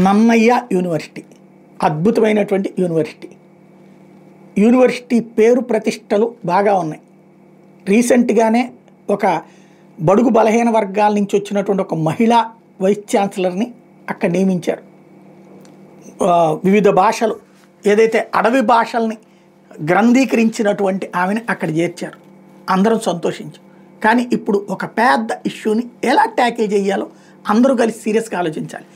Nannaya university అద్భుతమైనటువంటి university. University పేరు ప్రతిష్టలు బాగా ఉన్నాయి. రీసెంట్గానే ఒక బడుగు బలహీన వర్గాల నుంచి వచ్చినటువంటి ఒక మహిళా వైస్ ఛాన్సలర్ని అక్కడ నియమించారు. వివిధ భాషలు ఏదైతే అడవి భాషల్ని గ్రంథీకరించినటువంటి ఆమెను అక్కడ చేర్చారు. అందరం సంతోషించాం. కానీ ఇప్పుడు ఒక పెద్ద ఇష్యూని ఎలా ట్యాకిల్ చేయాలో అందరూ కలిసి సీరియస్గా ఆలోచించాలి.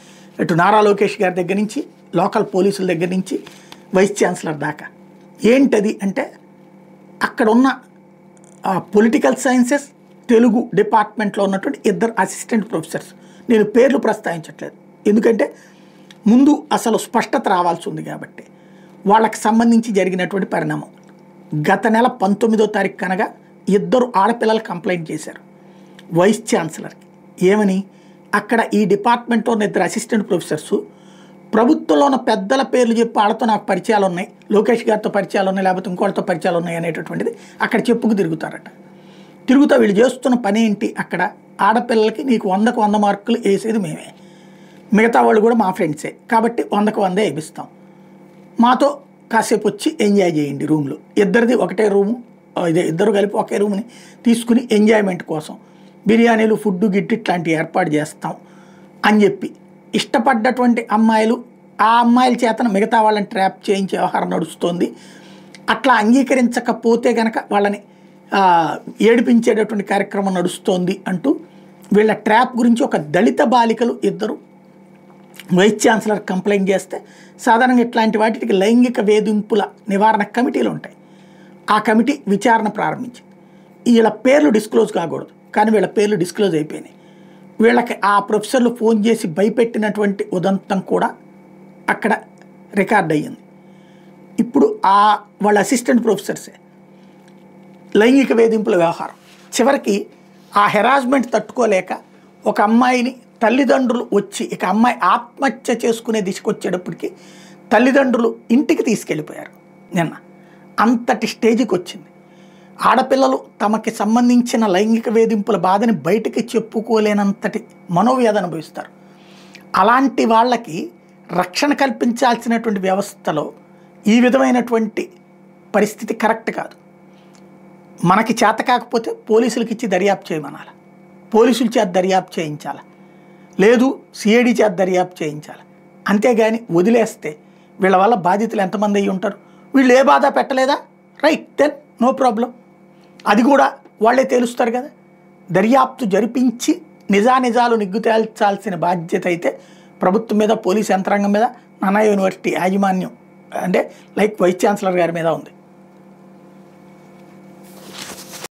ఇటు నారా లోకేష్ గారి దగ్గర నుంచి, లోకల్ పోలీసుల దగ్గర నుంచి, వైస్ ఛాన్సలర్ దాకా. ఏంటది అంటే అక్కడ ఉన్న పొలిటికల్ సైన్సెస్ తెలుగు డిపార్ట్మెంట్లో ఉన్నటువంటి ఇద్దరు అసిస్టెంట్ ప్రొఫెసర్స్, నేను పేర్లు ప్రస్తావించట్లేదు ఎందుకంటే ముందు అసలు స్పష్టత రావాల్సి ఉంది కాబట్టి, వాళ్ళకి సంబంధించి జరిగినటువంటి పరిణామం. గత నెల 19వ తారీఖు కనగా ఇద్దరు ఆడపిల్లలు కంప్లైంట్ చేశారు వైస్ ఛాన్సలర్కి. ఏమని? అక్కడ ఈ డిపార్ట్మెంట్లో ఉన్న ఇద్దరు అసిస్టెంట్ ప్రొఫెసర్సు ప్రభుత్వంలో ఉన్న పెద్దల పేర్లు చెప్పి వాళ్ళతో నాకు పరిచయాలు ఉన్నాయి, లోకేష్ గారితో పరిచయాలు ఉన్నాయి, లేకపోతే ఇంకోళ్ళతో పరిచయాలు ఉన్నాయి అనేటటువంటిది అక్కడ చెప్పుకు తిరుగుతారట. తిరుగుతా వీళ్ళు చేస్తున్న పని ఏంటి? అక్కడ ఆడపిల్లలకి నీకు 100కు 100 మార్కులు వేసేది మేమే, మిగతా వాళ్ళు కూడా మా ఫ్రెండ్సే కాబట్టి 100కు 100 వేపిస్తాం, మాతో కాసేపు వచ్చి ఎంజాయ్ చేయండి. రూమ్లో ఇద్దరిది ఒకటే రూము, ఇదే ఇద్దరు కలిపి ఒకే రూమ్ని తీసుకుని ఎంజాయ్మెంట్ కోసం బిర్యానీలు, ఫుడ్ గిట్టు ఇట్లాంటివి ఏర్పాటు చేస్తాం అని చెప్పి ఇష్టపడ్డటువంటి అమ్మాయిలు ఆ అమ్మాయిల చేతన మిగతా వాళ్ళని ట్రాప్ చేయించే వ్యవహారం నడుస్తుంది. అట్లా అంగీకరించకపోతే కనుక వాళ్ళని ఏడిపించేటటువంటి కార్యక్రమం నడుస్తోంది అంటూ వీళ్ళ ట్రాప్ గురించి ఒక దళిత బాలికలు ఇద్దరు వైస్ ఛాన్సలర్ కంప్లైంట్ చేస్తే, సాధారణంగా ఇట్లాంటి వాటికి లైంగిక వేధింపుల నివారణ కమిటీలు ఉంటాయి. ఆ కమిటీ విచారణ ప్రారంభించింది. వీళ్ళ పేర్లు డిస్క్లోజ్ కాకూడదు కానీ వీళ్ళ పేర్లు డిస్క్లోజ్ అయిపోయినాయి. వీళ్ళకి ఆ ప్రొఫెసర్లు ఫోన్ చేసి భయపెట్టినటువంటి ఉదంతం కూడా అక్కడ రికార్డ్ అయ్యింది. ఇప్పుడు వాళ్ళ అసిస్టెంట్ ప్రొఫెసర్సే లైంగిక వేధింపుల వ్యవహారం. చివరికి ఆ హెరాస్మెంట్ తట్టుకోలేక ఒక అమ్మాయిని తల్లిదండ్రులు వచ్చి, ఇక అమ్మాయి ఆత్మహత్య చేసుకునే దిశకు వచ్చేటప్పటికి తల్లిదండ్రులు ఇంటికి తీసుకెళ్ళిపోయారు. నిన్న అంతటి స్టేజ్కి వచ్చింది. ఆడపిల్లలు తమకి సంబంధించిన లైంగిక వేధింపుల బాధని బయటికి చెప్పుకోలేనంతటి మనోవ్యాధ అనుభవిస్తారు. అలాంటి వాళ్ళకి రక్షణ కల్పించాల్సినటువంటి వ్యవస్థలో ఈ విధమైనటువంటి పరిస్థితి కరెక్ట్ కాదు. మనకి చేత కాకపోతే పోలీసులకి ఇచ్చి దర్యాప్తు చేయమనాలి, పోలీసుల చేత దర్యాప్తు చేయించాలి, లేదు సిఐడి చేత దర్యాప్తు చేయించాలి. అంతేగాని వదిలేస్తే వీళ్ళ వల్ల బాధితులు ఎంతమంది అయ్యి ఉంటారు? వీళ్ళు ఏ బాధ పెట్టలేదా? రైట్, దెన్ నో ప్రాబ్లం, అది కూడా వాళ్ళే తేలుస్తారు కదా. దర్యాప్తు జరిపించి నిజానిజాలు నిగ్గు తేల్చాల్సిన బాధ్యత అయితే ప్రభుత్వం మీద, పోలీస్ యంత్రాంగం మీద, నానా యూనివర్సిటీ యాజమాన్యం అంటే లైక్ వైస్ ఛాన్సలర్ గారి మీద ఉంది.